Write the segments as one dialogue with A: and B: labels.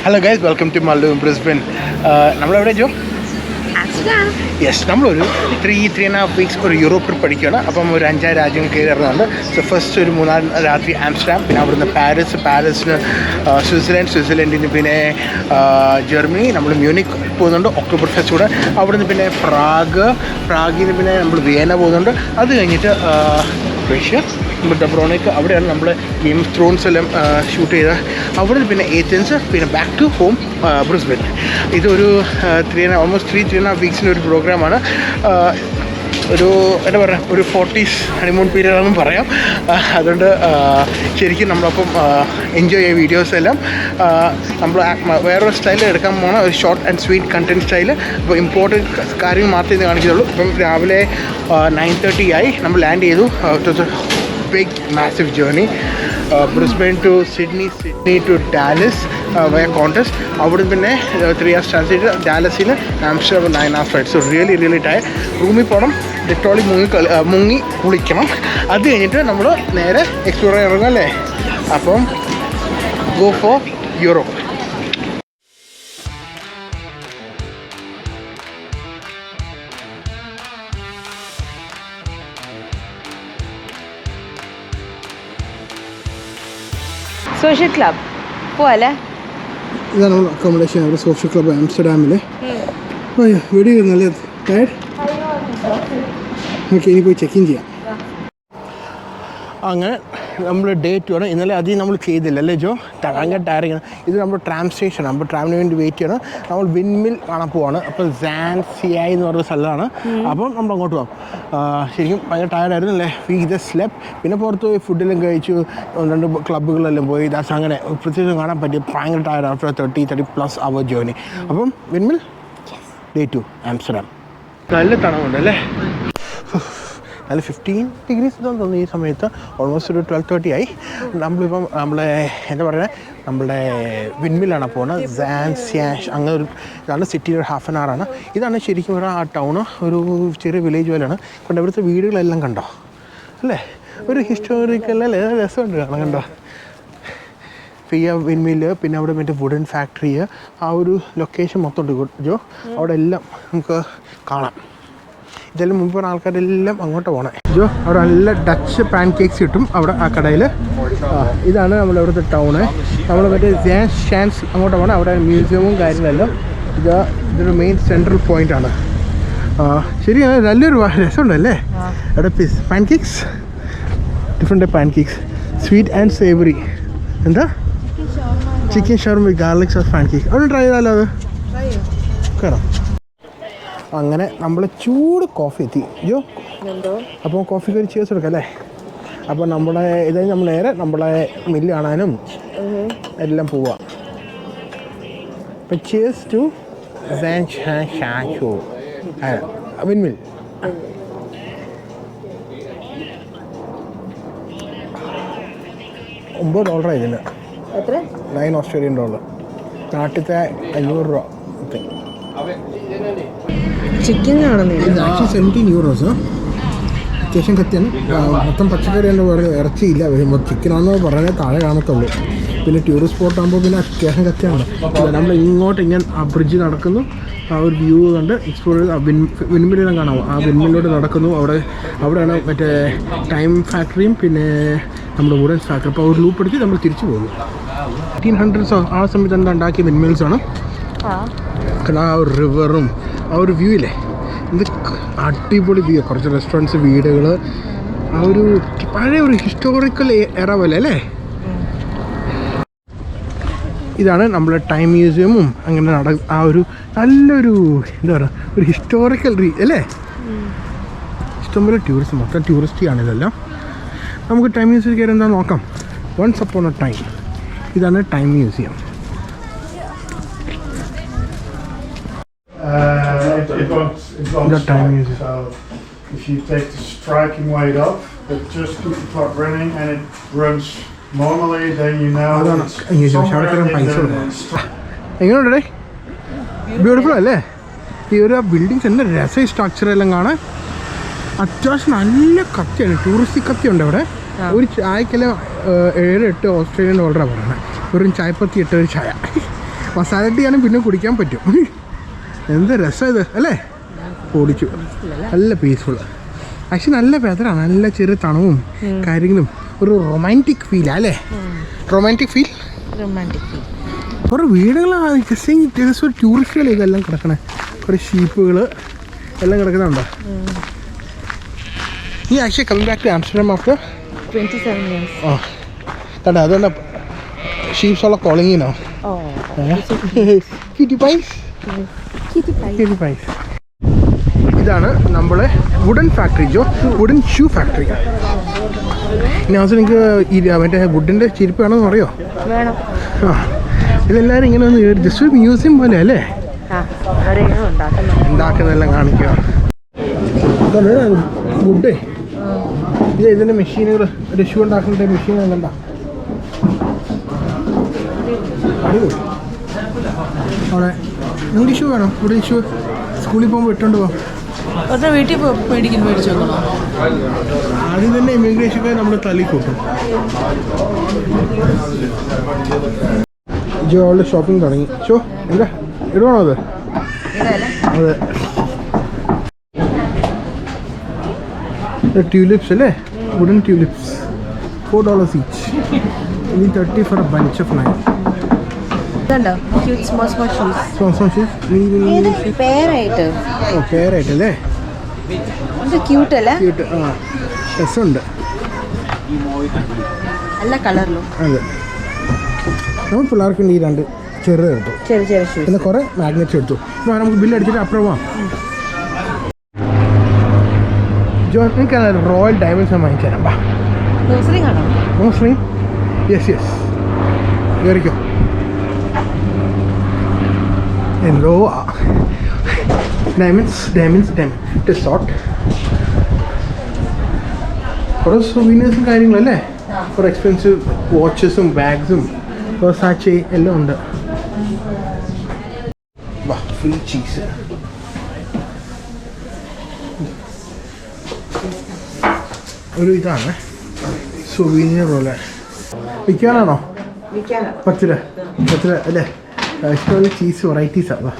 A: Hello guys, welcome to Maldives in Brisbane. നമ്മളെവിടെ ജോ? Yes, നമ്മളൊരു 3.5 weeks ഒരു യൂറോപ്പ് ട്രിപ്പ് പഠിക്കുകയാണ്. അപ്പം ഒരു 5 രാജ്യങ്ങൾ കയറുന്നുണ്ട്. സോ ഫസ്റ്റ് ഒരു 3 രാത്രി ആംസ്റ്റർഡാം, പിന്നെ അവിടുന്ന് പാരീസിന് സ്വിറ്റ്സർലൻഡിന് പിന്നെ ജർമ്മനി, നമ്മൾ മ്യൂണിക് പോകുന്നുണ്ട് ഒക്ടോബർ ഫെസ്റ്റ് കൂടെ. അവിടുന്ന് പിന്നെ പ്രാഗിൽ നിന്ന് പിന്നെ നമ്മൾ വിയന്ന പോകുന്നുണ്ട്. അത് കഴിഞ്ഞിട്ട് റഷ്യ, നമ്മൾ ഡബ്രോണിക്ക്, അവിടെയാണ് നമ്മൾ ഗെയിം ഓഫ് ത്രോൺസ് എല്ലാം ഷൂട്ട് ചെയ്തത്. അവിടുന്ന് പിന്നെ ഏതൻസ്, പിന്നെ ബാക്ക് ടു ഹോം ബ്രിസ്ബൻ. ഇതൊരു 3.5 വീക്സിൻ്റെ ഒരു പ്രോഗ്രാമാണ്. ഒരു എന്താ പറയുക, ഒരു 40s ഹണിമൂൺ പീരിയഡാണെന്നും പറയാം. അതുകൊണ്ട് ശരിക്കും നമ്മളപ്പം എൻജോയ് ചെയ്യുക വീഡിയോസ് എല്ലാം. നമ്മൾ വേറൊരു സ്റ്റൈലിൽ എടുക്കാൻ പോകണ ഒരു short and sweet content style. അപ്പോൾ ഇമ്പോർട്ടൻറ്റ് കാര്യങ്ങൾ മാത്രമേ ഇത് കാണിക്കുന്നുള്ളൂ. ഇപ്പം രാവിലെ 9:30 ആയി, നമ്മൾ ലാൻഡ് ചെയ്തു. Big massive journey, Brisbane to Sydney to Dallas via Qantas. അവിടെ പിന്നെ 3 hours transit, ഡാലസിൽ Amsterdam 9 hours flight. So really tired. റൂമിൽ പോകണം, ഡെറ്റോളിൽ മുങ്ങി കുളിക്കണം. അത് കഴിഞ്ഞിട്ട് നമ്മൾ നേരെ എക്സ്പ്ലോർ ചെയ്യാൻ ഇറങ്ങും അല്ലേ. അപ്പം go for Europe.
B: Social club പോവല്ലേ?
A: ഇതാണ് നമ്മൾ അക്കോമഡേഷൻ, അവിടെ സോഷ്യൽ ക്ലബ് ആംസ്റ്റർഡാമിൽ. വീഡിയോ ഇരുന്നല്ലേ ടയർഡ്? ഓക്കെ, ഇനി പോയി ചെക്ക് ഇൻ ചെയ്യാം. അങ്ങനെ നമ്മൾ ഡേ 2 ആണ്. ഇന്നലെ അധികം നമ്മൾ ചെയ്തില്ല അല്ലേ ജോ? ഭയങ്കര ടയറിങ്. ഇത് നമ്മൾ ട്രാം സ്റ്റേഷൻ, നമ്മൾ ട്രാമിന് വേണ്ടി വെയിറ്റ് ചെയ്യണം. നമ്മൾ വിൻമിൽ കാണാൻ പോവാണ്. അപ്പോൾ സാൻസിയായി എന്ന് പറയുന്ന സ്ഥലമാണ്. അപ്പം നമ്മൾ അങ്ങോട്ട് പോകാം. ശരിക്കും ഭയങ്കര ടയർഡായിരുന്നു അല്ലേ. We just slept. പിന്നെ പുറത്ത് പോയി ഫുഡെല്ലാം കഴിച്ചു, 2 ക്ലബ്ബുകളെല്ലാം പോയി. ദാസ് അങ്ങനെ പ്രത്യേകിച്ച് കാണാൻ പറ്റി. ഭയങ്കര ടയർഡ് ആഫ്റ്റർ 30+ അവർ ജേർണി. അപ്പം വിൻമിൽ ഡേ 2 ആംസ്റ്റർഡാം. നല്ല തണവുണ്ട് അല്ലേ. നല്ല 15 degrees തോന്നുന്നു ഈ സമയത്ത്. ഓൾമോസ്റ്റ് ഒരു 12:30 ആയി. നമ്മളിപ്പം നമ്മളെ എന്താ പറയുക, നമ്മുടെ വിൻമിലാണ് പോകുന്നത്. സാൻസിയാഷ് അങ്ങനെ ഒരു ഇതാണ്. സിറ്റി ഒരു 1/2 hour ആണ്. ഇതാണ് ശരിക്കും ഒരു ആ ടൗണ്, ഒരു ചെറിയ വില്ലേജ് പോലെയാണ്. കണ്ടോ ഇവിടുത്തെ വീടുകളെല്ലാം കണ്ടോ അല്ലേ. ഒരു ഹിസ്റ്റോറിക്കൽ അല്ലേ, രസമുണ്ട് കാണാൻ. കണ്ടോ ഫിയ വിൻമില്ല്, പിന്നെ അവിടെ മറ്റേ വുഡൻ ഫാക്ടറി, ആ ഒരു ലൊക്കേഷൻ മൊത്തം ഉണ്ട് ജോ. അവിടെ എല്ലാം നമുക്ക് കാണാം. ഇതെല്ലാം മുമ്പ് പറഞ്ഞ ആൾക്കാരെല്ലാം അങ്ങോട്ട് പോകണേ ജോ. അവിടെ നല്ല ഡച്ച് പാൻ കേക്ക്സ് കിട്ടും അവിടെ ആ കടയിൽ. ഇതാണ് നമ്മളവിടുത്തെ ടൗണ്. നമ്മൾ മറ്റേ ഷാൻസ് അങ്ങോട്ട് പോകണം. അവിടെ മ്യൂസിയവും കാര്യങ്ങളെല്ലാം. ഇതൊരു മെയിൻ സെൻട്രൽ പോയിൻ്റ് ആണ്. ശരിയാണ്, നല്ലൊരു രസമുണ്ടല്ലേ. അവിടെ pan cakes, different type pan cakes, sweet and savoury. എന്താ ചിക്കൻ ഷവർമ വിത്ത് ഗാർലിക് സോസ് പാൻ കേക്ക്. അവിടെ ട്രൈ ചെയ്താലോ? അത് കയറാം. അങ്ങനെ നമ്മൾ ചൂട് കോഫി എത്തി ജോ. അപ്പോൾ കോഫിക്ക് ഒരു ചേർസ് എടുക്കാം അല്ലേ. അപ്പോൾ നമ്മളെ ഇത് നമ്മൾ നേരെ നമ്മളെ മില്ല് കാണാനും എല്ലാം പോവാം. അപ്പോൾ ചേർസ് ടു വിൻമിൽ. $9 ഇതിന്. $9 Australian. നാട്ടിലത്തെ €500. ഓക്കെ.
B: ചിക്കൻ കാണുന്നില്ല.
A: ആക്ച്വലി €17. അത്യാവശ്യം കത്തിയാണ്. മൊത്തം പച്ചക്കറി എന്ന് പറയുന്നത്, ഇറച്ചിയില്ല. വരുമ്പോൾ ചിക്കനാണെന്ന് പറയുന്നത് താഴെ കാണത്തുള്ളൂ. പിന്നെ ടൂറിസ്റ്റ് സ്പോട്ട് ആകുമ്പോൾ പിന്നെ അത്യാവശ്യം കത്തിയാണ്. നമ്മൾ ഇങ്ങോട്ട് ഇങ്ങനെ ആ ബ്രിഡ്ജ് നടക്കുന്നു, ആ ഒരു വ്യൂ കണ്ട് എക്സ്പ്ലോർ ചെയ്ത് വിൻമില്ലെല്ലാം കാണാമോ. ആ വിൻമില്ലോട്ട് നടക്കുന്നു. അവിടെയാണ് മറ്റേ ടൈം ഫാക്ടറിയും പിന്നെ നമ്മുടെ വുഡൻ ഫാക്ടറി. അപ്പോൾ ഒരു ലൂപ്പ് എടുത്ത് നമ്മൾ തിരിച്ചു പോകുന്നു. 1800s ആ സമയത്ത് എന്താ ഉണ്ടാക്കിയ വിൻമിൽസാണ്. കാരണം ആ ഒരു റിവറും ആ ഒരു വ്യൂ ഇല്ലേ, ഇത് അടിപൊളി വ്യൂ. കുറച്ച് റെസ്റ്റോറൻറ്റ്സ്, വീടുകൾ, ആ ഒരു പഴയ ഒരു ഹിസ്റ്റോറിക്കൽ എറ പോലെ അല്ലേ. ഇതാണ് നമ്മളെ ടൈം മ്യൂസിയമും അങ്ങനെ ആ ഒരു നല്ലൊരു എന്താ പറയുക, ഒരു ഹിസ്റ്റോറിക്കൽ അല്ലേ. ഇഷ്ടംപോലെ ടൂറിസ്റ്റ്, മൊത്തം ടൂറിസ്റ്റിയാണ് ഇതെല്ലാം. നമുക്ക് ടൈം മ്യൂസിയം കയറി എന്താ നോക്കാം. Once upon a time. ഇതാണ് time museum.
C: The time is so if you take the striking weight off, it just keeps the clock running and it runs normally. Then you know
A: എങ്ങനെയുണ്ടേ? Beautiful അല്ലേ. ഈ ഒരു buildings എന്താ രസ സ്ട്രക്ചറെല്ലാം കാണാൻ. അത്യാവശ്യം നല്ല കത്തിയാണ്, ടൂറിസ്റ്റ് കത്തിയുണ്ട് അവിടെ. ഒരു ചായക്കെല്ലാം $7-8 ഓസ്ട്രേലിയൻ ഡോളറാണ് പറയുന്നത്. വെറും ചായപ്പത്തി 8 ഒരു ചായ. മസാല ടീ ആണ് പിന്നെ കുടിക്കാൻ പറ്റും. എന്ത് രസം ഇത് അല്ലേ. ഓടിച്ചു നല്ല പീസ്ഫുൾ. ആക്ച്വലി നല്ല വെതറാണ്, നല്ല ചെറിയ തണുവും കാര്യങ്ങളും ഒരു റൊമാൻറ്റിക് ഫീലാണ് അല്ലേ. Romantic feel. കുറേ വീടുകളാണ് ജസ്റ്റ് ടൂറിസ്റ്റുകൾ ഇതെല്ലാം കിടക്കണേ. കുറേ ഷീപ്പുകൾ എല്ലാം കിടക്കുന്നുണ്ടോ. ഈ actually coming back to Amsterdam after
B: 27 years.
A: ആ കണ്ടോ അതുകൊണ്ട് ഷീപ്സ് ഉള്ള കോളിങ്ങിനോ. ഇതാണ് നമ്മളെ വുഡൻ ഫാക്ടറി ജോ, വുഡൻ ഷൂ ഫാക്ടറി. ഇനി അവസരം നിങ്ങൾക്ക് ഈ മറ്റേ വുഡിൻ്റെ ചെരുപ്പ് വേണമെന്ന് പറയോ.
B: വേണം.
A: ആ ഇതെല്ലാവരും ഇങ്ങനെ ഒന്ന് ജസ്റ്റ് ഒരു മ്യൂസിയം പോലെ അല്ലേ ഉണ്ടാക്കുന്നതെല്ലാം കാണിക്കുക. ഇതാണ് വുഡ്. ഇതിൻ്റെ മെഷീനുകൾ, ഒരു ഷൂ ഉണ്ടാക്കുന്ന മെഷീൻ കണ്ട അടിപൊളി. അവിടെ വുഡ് ഷൂ വേണം. വുഡൻ ഷൂ സ്കൂളിൽ പോകുമ്പോൾ ഇട്ടുകൊണ്ട് പോകാം.
B: വീട്ടിൽ മേടിച്ചു
A: ആദ്യം തന്നെ ഇമിഗ്രേഷൻകാർ നമ്മൾ തലയിൽ കൂട്ടും. ജോ അവളുടെ ഷോപ്പിംഗ് തുടങ്ങി. ഷോ എന്താ ഇടുവാണോ അത്? അതെ ട്യൂലിപ്സ് അല്ലേ, വുഡൻ ട്യൂലിപ്സ്. $4 each. ഇനി 30 for a bunch of 9.
B: പേരായിട്ട്
A: പേരായിട്ടല്ലേ.
B: ക്യൂട്ട് അല്ലേ.
A: ക്യൂട്ട്. ആ രസമുണ്ട്.
B: നല്ല കളറിലും.
A: അതെ നമ്മൾ പിള്ളേർക്ക് ഈ രണ്ട് ചെറുത് എടുത്തു,
B: ചെറിയ ഷൂസ്,
A: പിന്നെ കുറേ മാഗ്നറ്റ്സ് എടുത്തു. നമുക്ക് ബില്ല് അടിച്ചിട്ട് അപ്പുറം പോവാം. എനിക്ക് റോയൽ ഡയമണ്ട്സ് വാങ്ങിച്ചു തരാം. മോസ്ലിംഗ്. യെസ് കയറിക്കോ. എന്തോ ഡയമണ്ട്സ് ഷോട്ട്. കുറേ സൊവീനിയേഴ്സും കാര്യങ്ങളല്ലേ, കുറേ എക്സ്പെൻസീവ് വാച്ചസും ബാഗ്സും സാച്ചി എല്ലാം ഉണ്ട്. വാ ഫുൾ ചീസ്. ഒരു ഇതാണ് സൊവീനിയർ പോലെ. വിൽക്കാനാണോ? 10 രൂപ അല്ലേ. ഇഷ്ടമുള്ള ചീസ് വെറൈറ്റീസാണ്.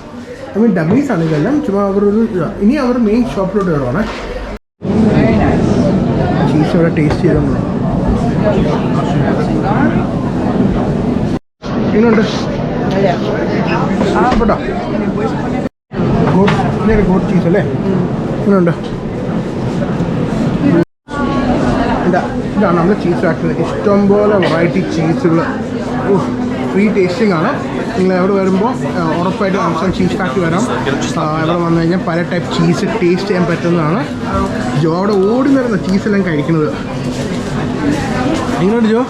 A: ഐ മീൻ ഡമ്മീസാണ് ഇതെല്ലാം. ചുമ്മാ അവരൊരു ഇനി അവർ മെയിൻ ഷോപ്പിലോട്ട് കയറുവാണ്. ചീസ് അവിടെ ടേസ്റ്റ് ചെയ്തോളൂ. ഇങ്ങനെയുണ്ട് കേട്ടോ. ഗോഡ് ചീസ് അല്ലേ. ഇങ്ങനെയുണ്ട്. ഇതാണ് നമ്മൾ ചീസ് ഫാക്ടറി. ഇഷ്ടംപോലെ വെറൈറ്റി ചീസുകൾ. ഫ്രീ ടേസ്റ്റിംഗ് ആണ്. നിങ്ങൾ എവിടെ വരുമ്പോൾ ഉറപ്പായിട്ടും ആംസ്റ്റർഡാം ചീസ് ഫാക്ടറി വരാം. ഇവിടെ വന്നു കഴിഞ്ഞാൽ പല ടൈപ്പ് ചീസ് ടേസ്റ്റ് ചെയ്യാൻ പറ്റുന്നതാണ്. ജോ അവിടെ ഓടി വരുന്ന ചീസെല്ലാം കഴിക്കുന്നത്. എങ്ങനെയുണ്ട് ജോ?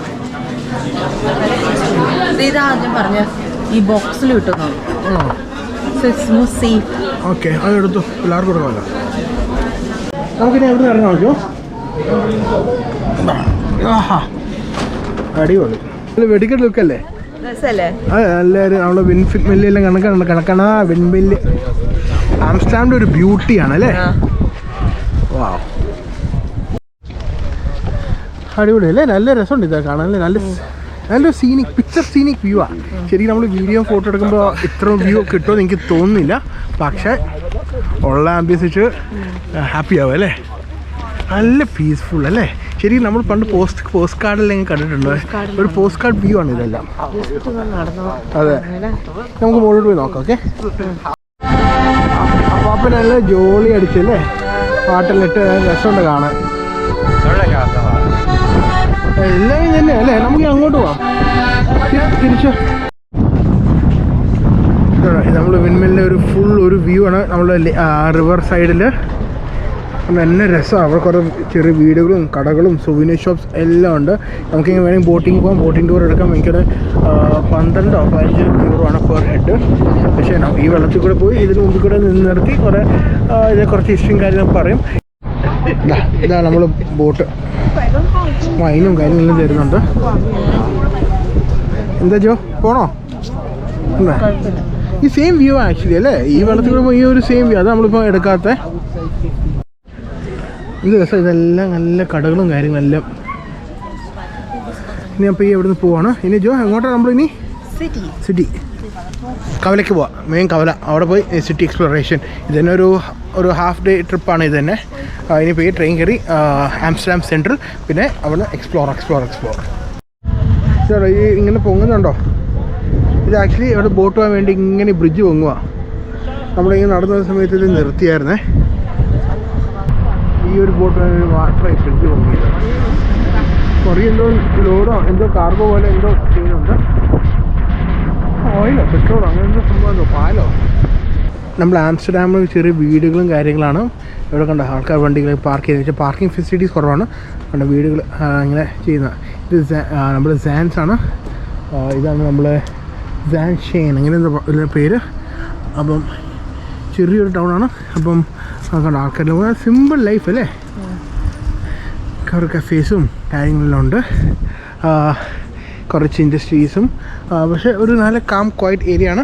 B: പറഞ്ഞ ഈ ബോക്സിൽ കിട്ടുന്നു.
A: ഓക്കെ അതെടുത്തു, പിള്ളേർക്ക് കൊടുക്കാമല്ലോ. നമുക്കിനി എവിടെ നിന്ന് ഇറങ്ങാം ജോ? അടിപൊളി. വെടിക്കെട്ട് ലുക്കല്ലേ. അതെ എല്ലാവരും നമ്മളെ വിൻഫിറ്റ് മില്ലെല്ലാം കണക്കാണ്. വിൻമില്ല് ആംസ്റ്റർഡാമിൻ്റെ ഒരു ബ്യൂട്ടിയാണ് അല്ലേ. വാ അടിപൊളി അല്ലേ. നല്ല രസമുണ്ട് ഇതൊക്കെ കാണാൻ. നല്ലൊരു സീനിക് വ്യൂ ആണ്. ശരിക്കും നമ്മൾ വീഡിയോ ഫോട്ടോ എടുക്കുമ്പോൾ ഇത്ര വ്യൂ കിട്ടുമെന്ന് എനിക്ക് തോന്നുന്നില്ല. പക്ഷേ ഉള്ള ആംബിയൻസ് ഹാപ്പി ആവും അല്ലേ. നല്ല പീസ്ഫുൾ അല്ലേ. ശരിക്കും നമ്മൾ പണ്ട് പോസ്റ്റ് കാർഡിലെങ്കിൽ കണ്ടിട്ടുണ്ട്. ഒരു പോസ്റ്റ് കാർഡ് വ്യൂ ആണ് ഇതെല്ലാം. അതെ നമുക്ക് മുകളിലോട്ട് പോയി നോക്കാം. ഓക്കെ അപ്പം നല്ല ജോളി അടിച്ചല്ലേ, പാട്ടെല്ലാം രസമുണ്ട് കാണാൻ. എല്ലാം തന്നെ അല്ലേ. നമുക്ക് അങ്ങോട്ട് പോവാം. തിരിച്ചോ. നമ്മൾ വിൻമില്ലിൻ്റെ ഒരു വ്യൂ ആണ്. നമ്മൾ റിവർ സൈഡിൽ നല്ല രസമാണ്. അവിടെ കുറേ ചെറിയ വീടുകളും കടകളും സൊവീനിയർ ഷോപ്സ് എല്ലാം ഉണ്ട്. നമുക്കിങ്ങനെ വേണമെങ്കിൽ ബോട്ടിങ് പോകാം. ബോട്ടിംഗ് ടൂർ എടുക്കാം. എനിക്കത് 12-15 euro ആണ് പെർ ഹെഡ്. പക്ഷേ ഈ വെള്ളത്തിൽ കൂടെ പോയി ഇതിന് മുമ്പിൽ കൂടെ നിന്ന് നിർത്തി ഇത് കുറച്ച് ഹിസ്റ്ററിയും കാര്യങ്ങളും പറയും. ഇതാണ് നമ്മൾ ബോട്ട്. വൈനും കാര്യങ്ങളെല്ലാം തരുന്നുണ്ട്. എന്താ ജോ പോണോ? ഈ സെയിം വ്യൂ ആക്ച്വലി അല്ലേ. ഈ വെള്ളത്തിൽ കൂടെ ഈ ഒരു സെയിം വ്യൂ. അത് നമ്മളിപ്പോൾ എടുക്കാത്ത ഇത് രസം. ഇതെല്ലാം നല്ല കടകളും കാര്യങ്ങളെല്ലാം. ഇനി അപ്പോൾ ഈ എവിടെ നിന്ന് പോവാണ് ഇനി ജോ? എങ്ങോട്ടാണ് നമ്മളിനി? സിറ്റി. കവലയ്ക്ക് പോവാം, മെയിൻ കവല. അവിടെ പോയി സിറ്റി എക്സ്പ്ലോറേഷൻ. ഇതന്നെ ഒരു ഹാഫ് ഡേ ട്രിപ്പാണ് ഇത് തന്നെ. ഇനി പോയി ട്രെയിൻ കയറി ആംസ്റ്റർഡാം സെൻട്രൽ, പിന്നെ അവിടെ എക്സ്പ്ലോർ. സാർ ഈ ഇങ്ങനെ പൊങ്ങുന്നുണ്ടോ? ഇത് ആക്ച്വലി അവിടെ ബോട്ട് പോകാൻ വേണ്ടി ഇങ്ങനെ ബ്രിഡ്ജ് പൊങ്ങുക. നമ്മളിങ്ങനെ നടന്ന സമയത്ത് ഇത് നിർത്തിയായിരുന്നേ. ഈ ഒരു ബോട്ട് വാട്ടർ ബ്രിഡ്ജ് പൊങ്ങിയത്. കുറേ എന്തോ ലോഡോ എന്തോ കാർഗോ പോലെ എന്തോ ചെയ്യുന്നുണ്ട്. ഓയിലോ പെട്രോളോ അങ്ങനെ എന്തോ സംഭവമല്ലോ, പാലോ. നമ്മൾ ആംസ്റ്റർഡാമിൽ ചെറിയ വീടുകളും കാര്യങ്ങളാണ് ഇവിടെ കണ്ട. ആൾക്കാർ വണ്ടികൾ പാർക്ക് ചെയ്ത് വെച്ചാൽ പാർക്കിംഗ് ഫെസിലിറ്റീസ് കുറവാണ്. കണ്ട വീടുകൾ ഇങ്ങനെ ചെയ്യുന്ന. ഇത് നമ്മുടെ സാൻസ് ആണ്. ഇതാണ് നമ്മളെ സാൻഷെയിൻ അങ്ങനെ എന്താ പേര്. അപ്പം ചെറിയൊരു ടൗണാണ്. അപ്പം കണ്ട ആൾക്കാരുടെ സിമ്പിൾ ലൈഫ് അല്ലേ. കുറേ കഫേസും കാര്യങ്ങളെല്ലാം ഉണ്ട്, കുറച്ച് ഇൻഡസ്ട്രീസും. പക്ഷേ ഒരു നല്ല കാം ക്വയറ്റ് ഏരിയ ആണ്.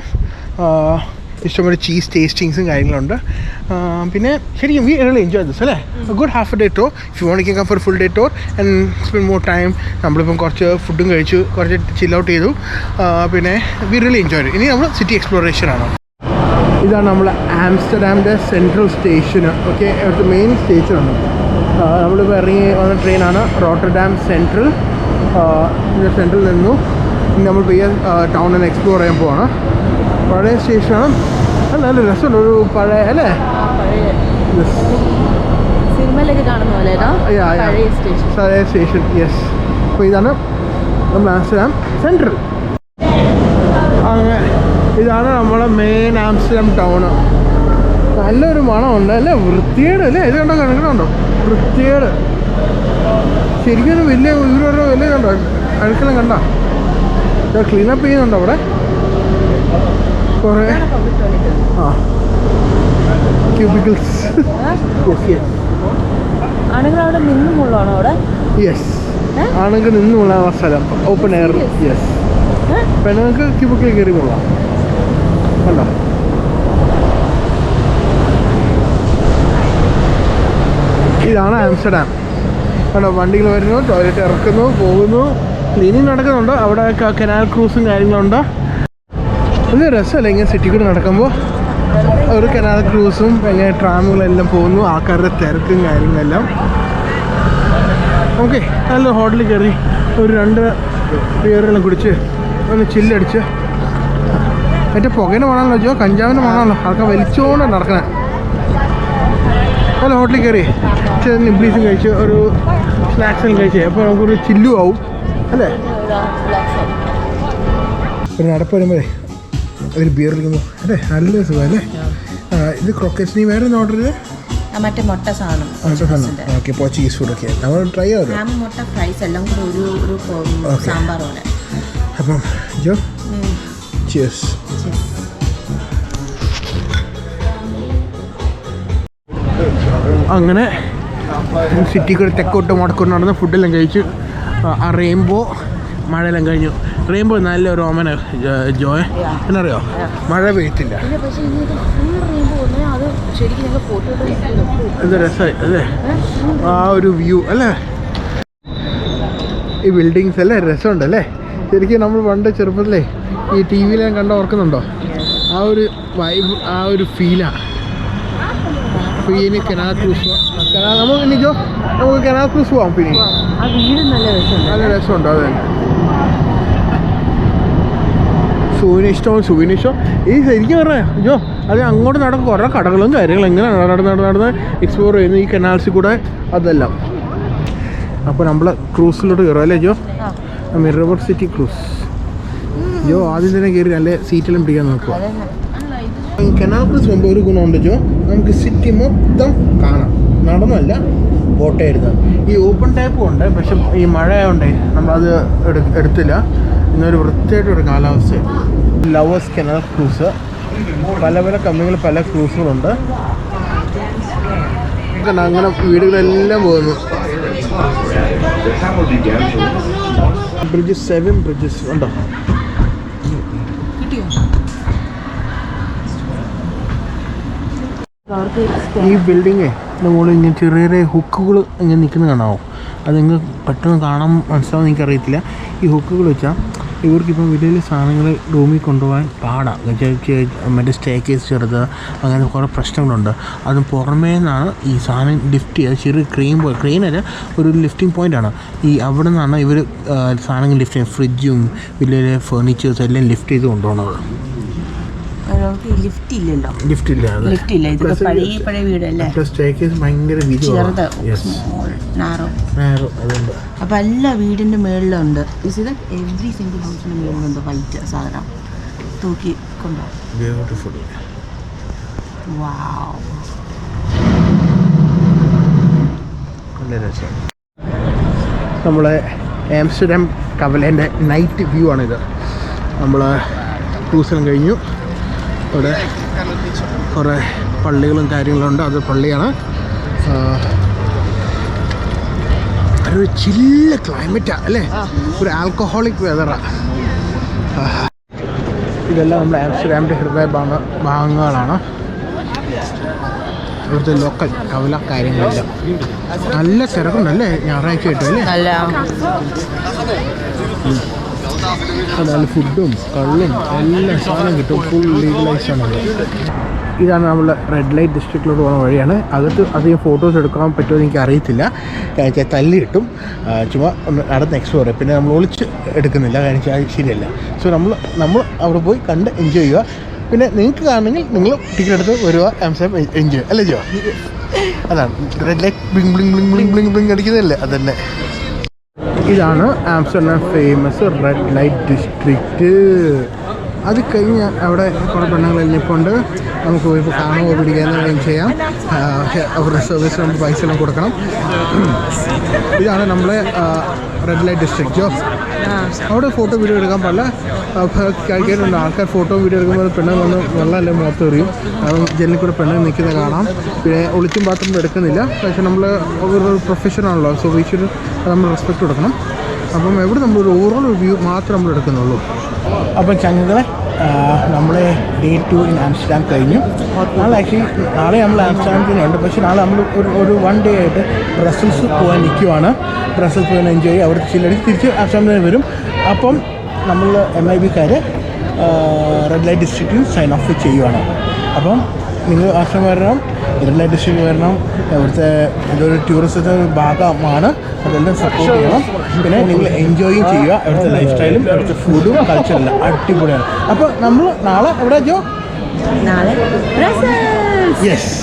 A: ഇഷ്ടംപോലെ ചീസ് ടേസ്റ്റിങ്സും കാര്യങ്ങളുണ്ട്. പിന്നെ ശരിക്കും വി റിയലി എൻജോയ് ദിസ് അല്ലേ. Good half a day tour. If you want to come for full day tour and spend more time. നമ്മളിപ്പം കുറച്ച് ഫുഡും കഴിച്ചു, കുറച്ച് ചിൽ ഔട്ട് ചെയ്തു. പിന്നെ വി റിയലി എൻജോയ്. ഇനി നമ്മൾ സിറ്റി എക്സ്പ്ലോറേഷനാണ്. ഇതാണ് നമ്മൾ ആംസ്റ്റർഡാമിൻ്റെ സെൻട്രൽ സ്റ്റേഷന്. ഓക്കെ, അവിടുത്തെ മെയിൻ സ്റ്റേഷനാണ്. നമ്മളിപ്പോൾ ഇറങ്ങി വന്ന ട്രെയിനാണ് റോട്ടർഡാം സെൻട്രൽ. സെൻട്രൽ നിന്നു ഇനി നമ്മൾ പോയി ടൗണിൽ എക്സ്പ്ലോർ ചെയ്യാൻ പോവാണ്. പഴയ സ്റ്റേഷനാണ്. നല്ല രസമുണ്ട്, ഒരു പഴയ അല്ലേ,
B: സിനിമയിലൊക്കെ കാണുന്ന പോലെ
A: പഴയ സ്റ്റേഷൻ. യെസ്. അപ്പോൾ ഇതാണ് നമ്മൾ ആംസ്റ്റർഡാം സെൻട്രൽ. അങ്ങനെ ഇതാണ് നമ്മളെ മെയിൻ ആംസ്റ്റർഡാം ടൗണ്. നല്ലൊരു മണമുണ്ട് അല്ലേ, വൃത്തിയേട് അല്ലേ. ഇത് കണ്ടോ, കണക്കണുണ്ടോ വൃത്തിയേട്. ശരിക്കും വലിയ ഇവരോരോ വലിയ കണ്ടോ അഴുക്കെല്ലാം കണ്ടോ. ക്ലീനപ്പ് ചെയ്യുന്നുണ്ടോ അവിടെ കുറേ ക്യൂബിക്കിൾസ്.
B: ആണെങ്കിൽ അവിടെ നിന്നുമുള്ളതാണോ അവിടെ?
A: യെസ്, ആണെങ്കിൽ നിന്നുമുള്ള സ്ഥലം ഓപ്പൺ എയർ. യെസ്, പെണ്ണുങ്ങൾക്ക് ക്യൂബിക്കിൽ കയറി കൊള്ളാം. കണ്ടോ, ഇതാണ് ആംസ്റ്റർഡാം. കണ്ടോ, വണ്ടികൾ വരുന്നു, ടോയ്ലറ്റ് ഇറക്കുന്നു, പോകുന്നു, ക്ലീനിങ് നടക്കുന്നുണ്ട്. അവിടെ കനാൽ ക്രൂസും കാര്യങ്ങളുണ്ട്. ഇത് രസമല്ല ഇങ്ങനെ സിറ്റി കൂടെ നടക്കുമ്പോൾ. ഒരു കനാൽ ക്രൂസും ഇങ്ങനെ ട്രാമുകളെല്ലാം പോകുന്നു, ആൾക്കാരുടെ തിരക്കും കാര്യങ്ങളെല്ലാം. ഓക്കെ, നല്ല ഹോട്ടലിൽ കയറി ഒരു 2 ബിയറെല്ലാം കുടിച്ച് ഒന്ന് ചില്ലടിച്ച്. മറ്റേ പുകേൻ്റെ മണമല്ലോ ജോ, കഞ്ചാവിൻ്റെ മണമല്ലോ. ആൾക്കാർ വലിച്ചുകൊണ്ട് നടക്കണേ. നല്ല ഹോട്ടലിൽ കയറി ചെറിയ നിബ്ലീസും കഴിച്ച് ഒരു സ്നാക്സും കഴിച്ച് അപ്പോൾ നമുക്കൊരു ചില്ലും ആവും അല്ലേ. ഒരു നടപ്പ് വരുമ്പോഴേ ഒരു ബിയർ എടുക്കുന്നു അല്ലേ, നല്ല സുഖം അല്ലേ. ഇത് ക്രോക്കറ്റ്സ്. നീ വേറെ ഒന്ന് ഓർഡർ ചെയ്ത്
B: മറ്റേ മുട്ട സാധനം.
A: ഓക്കെ, ഇപ്പോൾ ചീസ് ഫുഡൊക്കെ നമ്മൾ ട്രൈ ചെയ്യാം.
B: മുട്ട ഫ്രൈസ് എല്ലാം കൂടെ ഒരു സാമ്പാർ പോലെ.
A: അപ്പം ജോ ചിയേഴ്സ്. അങ്ങനെ സിറ്റി കൂടെ തെക്കോട്ട് മുടക്കൊണ്ട് നടന്ന് ഫുഡെല്ലാം കഴിച്ച് ആ റെയിൻബോ മഴയെല്ലാം കഴിഞ്ഞു. റെയിൻബോ നല്ലൊരു ഓമന ജോയ് എന്നറിയോ, മഴ പെയ്യത്തില്ല. എന്ത് രസമായി അല്ലേ ആ ഒരു വ്യൂ അല്ലേ. ഈ ബിൽഡിങ്സ് അല്ലേ രസമുണ്ട് അല്ലേ. ശരിക്കും നമ്മൾ പണ്ട് ചെറുപ്പത്തിലേ ഈ ടി വിയിലെല്ലാം കണ്ട ഓർക്കുന്നുണ്ടോ, ആ ഒരു വൈബ്, ആ ഒരു ഫീലാണ്. അപ്പോൾ ഇനി കനാൽ ക്രൂസ് നമുക്ക് എനിക്കോ നമുക്ക് കനാൽ ക്രൂസ് പോവാം. പിന്നെ നല്ല രസമുണ്ട്. അത് തന്നെ സുവിനിഷ്ടം ഈ ശരിക്കും പറഞ്ഞാൽ ജോ അത് അങ്ങോട്ട് നടക്കും കുറേ കടകളും കാര്യങ്ങളും എങ്ങനെ നടന്ന് എക്സ്പ്ലോർ ചെയ്യുന്നു ഈ കനാൽസിൽ കൂടെ അതെല്ലാം. അപ്പോൾ നമ്മൾ ക്രൂസിലോട്ട് കയറും അല്ലേ ജോ, മിറർ സിറ്റി ക്രൂസ്. ജോ ആദ്യം തന്നെ കയറി നല്ല സീറ്റെല്ലാം പിടിക്കാൻ നോക്കുക. കനാൽ ക്രൂസ് പോകുമ്പോൾ ഒരു ഗുണമുണ്ട് ജോ, നമുക്ക് സിറ്റി മൊത്തം കാണാം. നടന്നല്ല ബോട്ടായിരുന്നു. ഈ ഓപ്പൺ ടൈപ്പും ഉണ്ട്, പക്ഷെ ഈ മഴ ആയതുകൊണ്ടേ നമ്മളത് എടുത്തില്ല. ഇന്നൊരു വൃത്തിയായിട്ടൊരു കാലാവസ്ഥയാണ്. ലവേഴ്സ് കനാൽ ക്രൂസ്, പല പല കമ്പനികൾ പല ക്രൂസുകളുണ്ട്. അങ്ങനെ വീടുകളെല്ലാം പോകുന്നു. ബ്രിഡ്ജസ് 7 ബ്രിഡ്ജസ് ഉണ്ടോ. ഈ ബിൽഡിങ്ങേ നമ്മൾ ഇങ്ങനെ ചെറിയ ചെറിയ ഹുക്കുകൾ ഇങ്ങനെ നിൽക്കുന്നത് കാണാമോ. അത് നിങ്ങൾക്ക് പെട്ടെന്ന് കാണാൻ മനസ്സിലാവും, എനിക്കറിയത്തില്ല. ഈ ഹുക്കുകൾ വെച്ചാൽ ഇവർക്കിപ്പം വലിയ വലിയ സാധനങ്ങൾ റൂമിൽ കൊണ്ടുപോകാൻ പാടാണ്. മറ്റേ സ്റ്റേ കേസ് ചെറുത് അങ്ങനെ കുറേ പ്രശ്നങ്ങളുണ്ട്. അത് പുറമേ നിന്നാണ് ഈ സാധനം ലിഫ്റ്റ് ചെയ്യുക. ചെറിയ ക്രെയിനല്ല, ഒരു ലിഫ്റ്റിംഗ് പോയിൻ്റാണ്. ഈ അവിടെ നിന്നാണ് ഇവർ സാധനങ്ങൾ ലിഫ്റ്റ് ചെയ്യുക. ഫ്രിഡ്ജും വലിയ വലിയ ഫേർണിച്ചേഴ്സ് എല്ലാം ലിഫ്റ്റ് ചെയ്ത് കൊണ്ടുപോകുന്നത്.
B: ലിഫ്റ്റ് ഇല്ലല്ലോ,
A: ലിഫ്റ്റ് ഇല്ല,
B: ലിഫ്റ്റ് ഇല്ല. ഇത് പഴയ വീടല്ലേ,
A: സ്റ്റേ കേസ് ഭയങ്കര
B: ചെറുത്, നാറോ.
A: അതുകൊണ്ട്
B: അപ്പം എല്ലാ വീടിൻ്റെ മുകളിലുണ്ട്. എവറി സിംഗിൾ ഹൗസിൻ്റെ മുകളിലുണ്ട് വൈറ്റ് സാധനം തൂക്കി കൊണ്ടുപോകും.
A: ബ്യൂട്ടിഫുൾ.
B: വാവ്,
A: നല്ല രസമാണ്. നമ്മളെ ആംസ്റ്റർഡാം കവലേൻ്റെ നൈറ്റ് വ്യൂ ആണിത്. നമ്മൾ ക്രൂസെല്ലാം കഴിഞ്ഞു. ഇവിടെ കുറേ പള്ളികളും കാര്യങ്ങളുണ്ട്. അത് പള്ളിയാണ്. ഒരു ചില്ല് ക്ലൈമറ്റാണ് അല്ലേ, ഒരു ആൽക്കഹോളിക് വെതറാണ്. ഇതെല്ലാം നമ്മുടെ ആംസ്റ്റർഡാമിൻ്റെ ഹൃദയ ഭാഗങ്ങളാണ്. ഇവിടുത്തെ ലോക്കൽ കവല കാര്യങ്ങളില്ല. നല്ല തിരക്കുണ്ടല്ലേ ഞായറാഴ്ച ആയിട്ട് അല്ലേ. നല്ല ഫുഡും കള്ളും എല്ലാം സാധനം കിട്ടും. ഫുൾ ലീഗലൈസ് ആണ്. ഇതാണ് നമ്മൾ റെഡ് ലൈറ്റ് ഡിസ്ട്രിക്റ്റിലോട്ട് പോകുന്ന വഴിയാണ്. അകത്ത് അധികം ഫോട്ടോസ് എടുക്കാൻ പറ്റുമോ എന്ന് എനിക്ക് അറിയത്തില്ല. തല്ലി കിട്ടും. ചുമ്മാ ഒന്ന് നടന്ന് എക്സ്പ്ലോർ ചെയ്യും. പിന്നെ നമ്മൾ ഒളിച്ച് എടുക്കുന്നില്ല, കാര്യം അത് ശരിയല്ല. സോ നമ്മൾ അവിടെ പോയി കണ്ട് എൻജോയ് ചെയ്യുക. പിന്നെ നിങ്ങൾക്ക് കാണണമെങ്കിൽ നിങ്ങൾ ടിക്കറ്റ് എടുത്ത് വരിക, ആംസ്റ്റർഡാം എൻജോയ് അല്ലേ ജോ. അതാണ് red light blink blink blink blink blink blink അടിക്കുന്നതല്ലേ, അതന്നെ. ഇതാണ് Amsterdam famous red light district. അത് കഴിഞ്ഞ് അവിടെ കുറേ പെണ്ണുങ്ങളെല്ലാം ഇപ്പോൾ ഉണ്ട്. നമുക്ക് പോയി കാണുകയോ പിടിക്കാനോ ചെയ്യാം. അവരുടെ സർവീസ് നമുക്ക് പൈസ എല്ലാം കൊടുക്കണം. ഇതാണ് നമ്മളെ റെഡ് ലൈറ്റ് ഡിസ്ട്രിക്റ്റ്. ജോ, അവിടെ ഫോട്ടോ വീഡിയോ എടുക്കാൻ പാടില്ല. കഴിക്കാനുണ്ട് ആൾക്കാർ ഫോട്ടോ വീഡിയോ എടുക്കുമ്പോൾ പെണ്ണുങ്ങൾ വന്ന് വെള്ളമെല്ലാം മുഖത്ത് എറിയും. ജനലിൽ കൂടെ പെണ്ണുങ്ങൾ നിൽക്കുന്നത് കാണാം. പിന്നെ ഒളിച്ചും പാത്രം എടുക്കുന്നില്ല. പക്ഷേ നമ്മൾ ഒരു പ്രൊഫഷനാണല്ലോ, സോ വി ഷുഡ് നമ്മൾ റെസ്പെക്റ്റ് കൊടുക്കണം. അപ്പം എവിടെ നമ്മളൊരു ഓവറോൾ വ്യൂ മാത്രം നമ്മൾ എടുക്കുന്നുള്ളൂ. അപ്പം ചങ്ങകളെ നമ്മൾ ഡേ 2 ഇൻ ആംസ്റ്റർഡാം കഴിഞ്ഞു. നാളെ നമ്മൾ ആംസ്റ്റർഡാമിനുണ്ട്. പക്ഷേ നാളെ നമ്മൾ ഒരു 1 ഡേ ആയിട്ട് ബ്രസൽസ് പോകാൻ നിൽക്കുവാണ്. ബ്രസൽസ് പോകാൻ എൻജോയ് ചെയ്യും. അവിടെ ചില്ലടിച്ച് തിരിച്ച് ആംസ്റ്റർഡാമിൽ വരും. അപ്പം നമ്മൾ MIB-ക്കാർ റെഡ് ലൈറ്റ് ഡിസ്ട്രിക്റ്റിൽ സൈൻ ഓഫ് ചെയ്യുവാണ്. അപ്പം നിങ്ങൾ ആംസ്റ്റർഡാം വരണം, റെഡ് ലൈറ്റ് ഡിസ്ട്രിക്റ്റ് വരണം. ഇവിടുത്തെ ഇതൊരു ടൂറിസത്തിൻ്റെ ഒരു ഭാഗമാണ്. അതെല്ലാം സപ്പോർട്ട് ചെയ്യണം. പിന്നെ നിങ്ങൾ എൻജോയും ചെയ്യുക. ഇവിടുത്തെ ലൈഫ് സ്റ്റൈലും ഇവിടുത്തെ ഫുഡും കൾച്ചറെല്ലാം അടിപൊളിയാണ്. അപ്പോൾ നമ്മൾ നാളെ എവിടെ ജോ?
B: നാളെ
A: യെസ്.